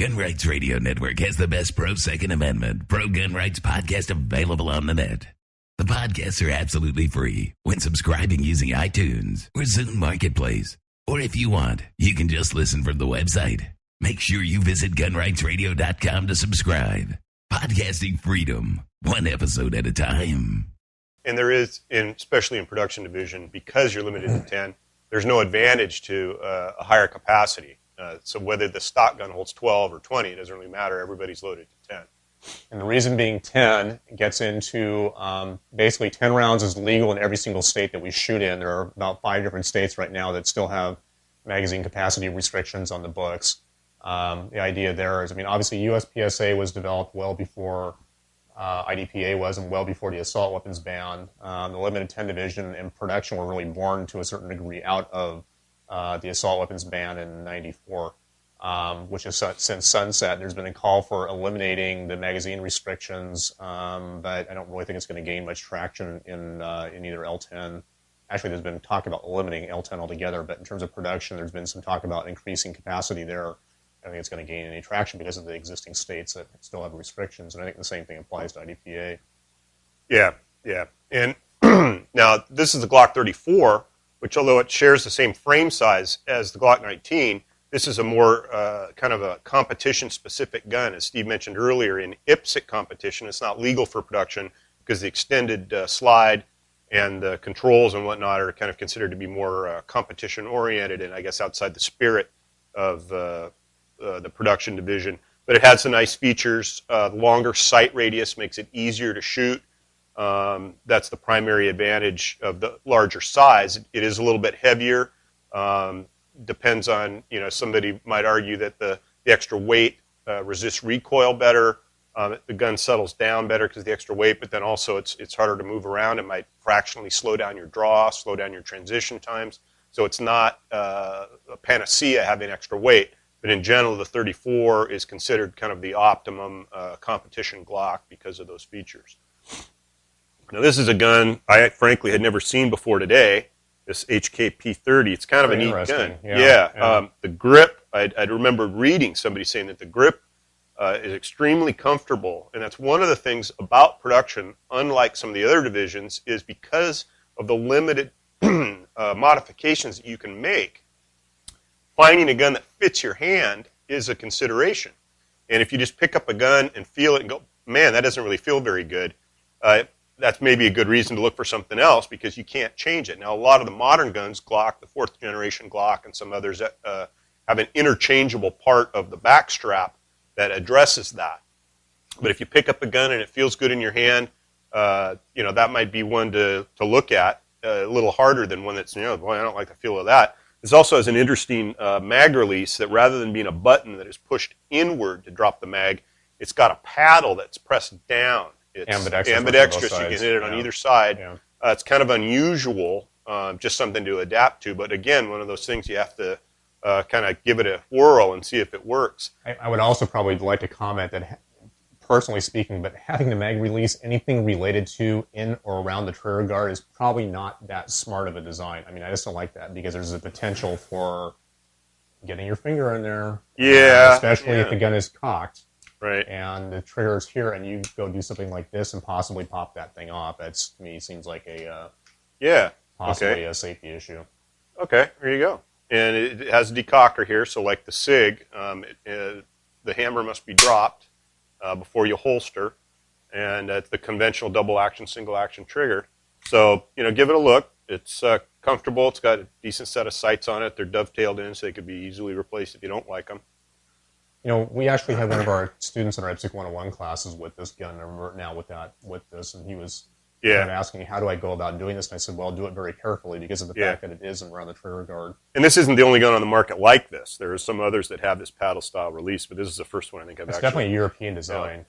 Gun Rights Radio Network has the best pro-Second Amendment, pro-gun rights podcast available on the net. The podcasts are absolutely free when subscribing using iTunes or Zune Marketplace. Or if you want, you can just listen from the website. Make sure you visit gunrightsradio.com to subscribe. Podcasting freedom, one episode at a time. And there is, especially in production division, because you're limited to 10, there's no advantage to a higher capacity. So whether the stock gun holds 12 or 20, it doesn't really matter. Everybody's loaded to 10. And the reason being 10 gets into basically 10 rounds is legal in every single state that we shoot in. There are about 5 different states right now that still have magazine capacity restrictions on the books. The idea there is, obviously USPSA was developed well before IDPA was and well before the assault weapons ban. The limited 10 division and production were really born to a certain degree out of the assault weapons ban in '94, which has since sunset. There's been a call for eliminating the magazine restrictions, but I don't really think it's going to gain much traction in either L10. Actually, there's been talk about eliminating L10 altogether, but in terms of production, there's been some talk about increasing capacity there. I don't think it's going to gain any traction because of the existing states that still have restrictions, and I think the same thing applies to IDPA. Yeah. And now, this is the Glock 34, which although it shares the same frame size as the Glock 19, this is a more kind of a competition-specific gun. As Steve mentioned earlier, in IPSC competition, it's not legal for production because the extended slide and the controls and whatnot are kind of considered to be more competition-oriented and I guess outside the spirit of the production division. But it has some nice features. Longer sight radius makes it easier to shoot. That's the primary advantage of the larger size. It is a little bit heavier. Depends on, somebody might argue that the extra weight resists recoil better. The gun settles down better because of the extra weight, but then also it's harder to move around. It might fractionally slow down your draw, slow down your transition times. So it's not a panacea having extra weight. But in general, the 34 is considered kind of the optimum competition Glock because of those features. Now, this is a gun I frankly had never seen before today, this HKP-30. It's kind of a neat gun. Yeah. The grip, I'd remember reading somebody saying that the grip is extremely comfortable. And that's one of the things about production, unlike some of the other divisions, is because of the limited modifications that you can make, finding a gun that fits your hand is a consideration. And if you just pick up a gun and feel it and go, man, that doesn't really feel very good, that's maybe a good reason to look for something else because you can't change it. Now, a lot of the modern guns, Glock, the 4th generation Glock, and some others have an interchangeable part of the back strap that addresses that. But if you pick up a gun and it feels good in your hand, that might be one to look at a little harder than one that's, boy, I don't like the feel of that. This also has an interesting mag release that rather than being a button that is pushed inward to drop the mag, it's got a paddle that's pressed down. It's ambidextrous. You can hit it on either side. Yeah. It's kind of unusual, just something to adapt to. But again, one of those things you have to kind of give it a whirl and see if it works. I would also probably like to comment that, personally speaking, but having the mag release, anything related to in or around the trigger guard is probably not that smart of a design. I just don't like that because there's a potential for getting your finger in there. Yeah. Especially if the gun is cocked. Right. And the trigger is here, and you go do something like this and possibly pop that thing off. That, to me, seems like possibly a safety issue. Okay, there you go. And it has a decocker here, so like the SIG, the hammer must be dropped before you holster, and it's the conventional double-action, single-action trigger. So, give it a look. It's comfortable. It's got a decent set of sights on it. They're dovetailed in, so they could be easily replaced if you don't like them. We actually had one of our students in our IPSC 101 classes with this gun, and now with this, and he was kind of asking, how do I go about doing this? And I said, well, do it very carefully because of the fact that it is around the trigger guard. And this isn't the only gun on the market like this. There are some others that have this paddle-style release, but this is the first one I think I've It's actually... It's definitely a European design.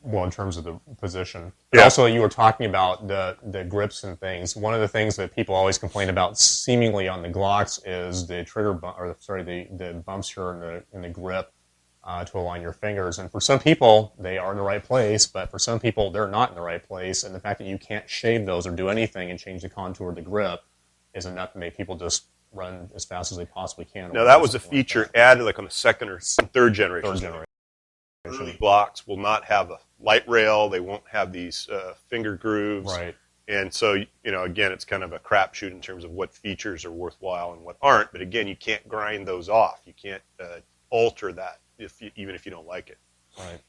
Well, in terms of the position. But also, you were talking about the grips and things. One of the things that people always complain about, seemingly on the Glocks, is the the bumps here in the grip to align your fingers. And for some people, they are in the right place, but for some people, they're not in the right place. And the fact that you can't shave those or do anything and change the contour of the grip is enough to make people just run as fast as they possibly can. Now, that was a feature added like on the second or third generation. Third generation. Early blocks will not have a light rail. They won't have these finger grooves. Right. And so, again, it's kind of a crapshoot in terms of what features are worthwhile and what aren't. But again, you can't grind those off. You can't alter that even if you don't like it. Right.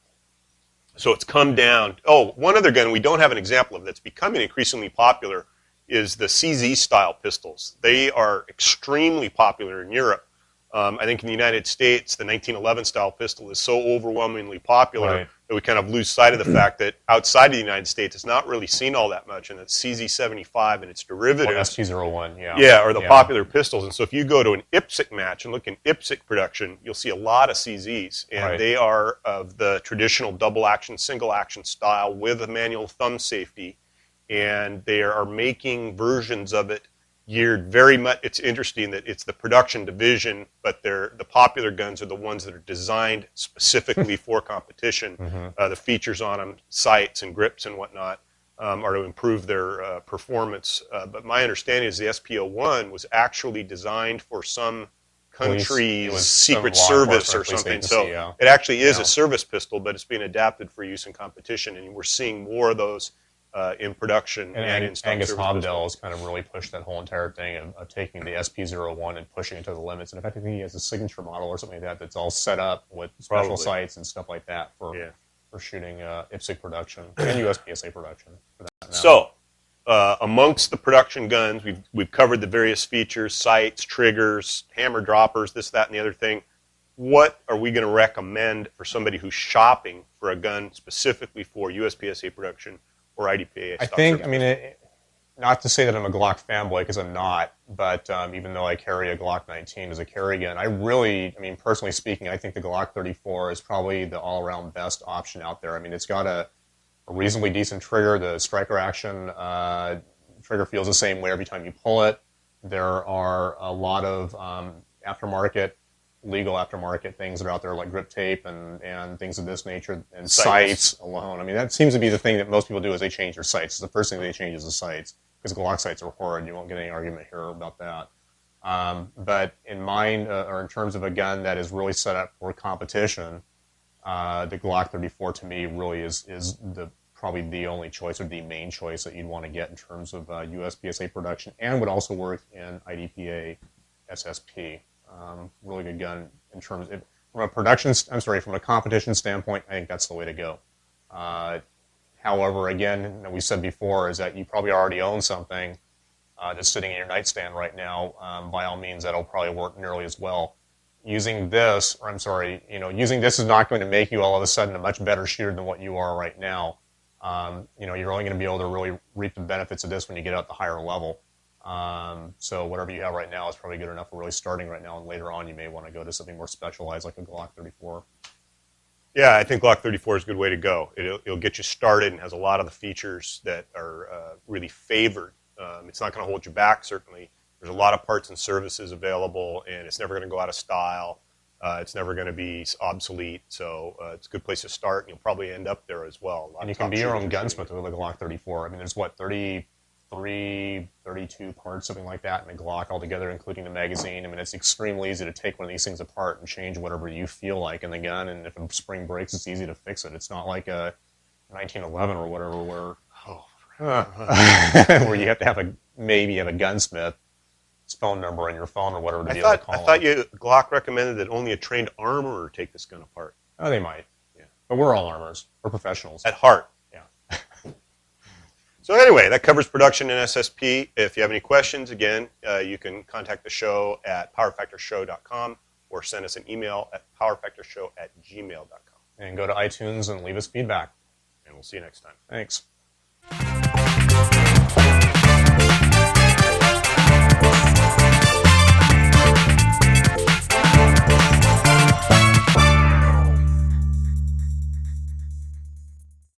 So it's come down. Oh, one other gun we don't have an example of that's becoming increasingly popular is the CZ style pistols. They are extremely popular in Europe. I think in the United States, the 1911 style pistol is so overwhelmingly popular that we kind of lose sight of the fact that outside of the United States, it's not really seen all that much, and it's CZ75 and its derivatives. SP01, yeah. Yeah, are the popular pistols. And so if you go to an IPSC match and look in IPSC production, you'll see a lot of CZs, and they are of the traditional double action, single action style with a manual thumb safety, and they are making versions of it geared very much. It's interesting that it's the production division, but the popular guns are the ones that are designed specifically for competition. The features on them, sights and grips and whatnot, are to improve their performance. But my understanding is the SP01 was actually designed for some country's secret service or something. So it actually is a service pistol, but it's being adapted for use in competition, and we're seeing more of those in production and in stock Angus service Hobdell has kind of really pushed that whole entire thing of taking the SP01 and pushing it to the limits. And in fact, I think he has a signature model or something like that that's all set up with special sights and stuff like that for shooting IPSC production and USPSA production. For that so, amongst the production guns, we've covered the various features, sights, triggers, hammer droppers, this, that, and the other thing. What are we going to recommend for somebody who's shopping for a gun specifically for USPSA production or IDPA? I think, not to say that I'm a Glock fanboy, because I'm not, but even though I carry a Glock 19 as a carry gun, personally speaking, I think the Glock 34 is probably the all-around best option out there. It's got a reasonably decent trigger. The striker action trigger feels the same way every time you pull it. There are a lot of legal aftermarket things that are out there, like grip tape and things of this nature, and sights alone. That seems to be the thing that most people do is they change their sights. The first thing they change is the sights, because Glock sights are horrid. You won't get any argument here about that. But in mind, or in terms of a gun that is really set up for competition, the Glock 34 to me really is probably the only choice or the main choice that you'd want to get in terms of USPSA production, and would also work in IDPA SSP. Really good gun in terms of, from a competition standpoint, I think that's the way to go. However, again, we said before, is that you probably already own something that's sitting in your nightstand right now. By all means, that'll probably work nearly as well. Using this is not going to make you all of a sudden a much better shooter than what you are right now. You're only going to be able to really reap the benefits of this when you get out the higher level. So whatever you have right now is probably good enough for really starting right now, and later on you may want to go to something more specialized like a Glock 34. Yeah, I think Glock 34 is a good way to go. It'll get you started and has a lot of the features that are really favored. It's not going to hold you back, certainly. There's a lot of parts and services available, and it's never going to go out of style. It's never going to be obsolete, so it's a good place to start, and you'll probably end up there as well. And you can be your own gunsmith with a Glock 34. There's 32 parts, something like that, in a Glock altogether, including the magazine. It's extremely easy to take one of these things apart and change whatever you feel like in the gun, and if a spring breaks, it's easy to fix it. It's not like a 1911 or whatever where you have to maybe have a gunsmith's phone number in your phone or whatever to be able to call I thought Glock recommended that only a trained armorer take this gun apart. Oh, they might. Yeah. But we're all armorers. We're professionals. At heart. Yeah. So anyway, that covers production in SSP. If you have any questions, again, you can contact the show at powerfactorshow.com or send us an email at powerfactorshow@gmail.com. And go to iTunes and leave us feedback. And we'll see you next time. Thanks.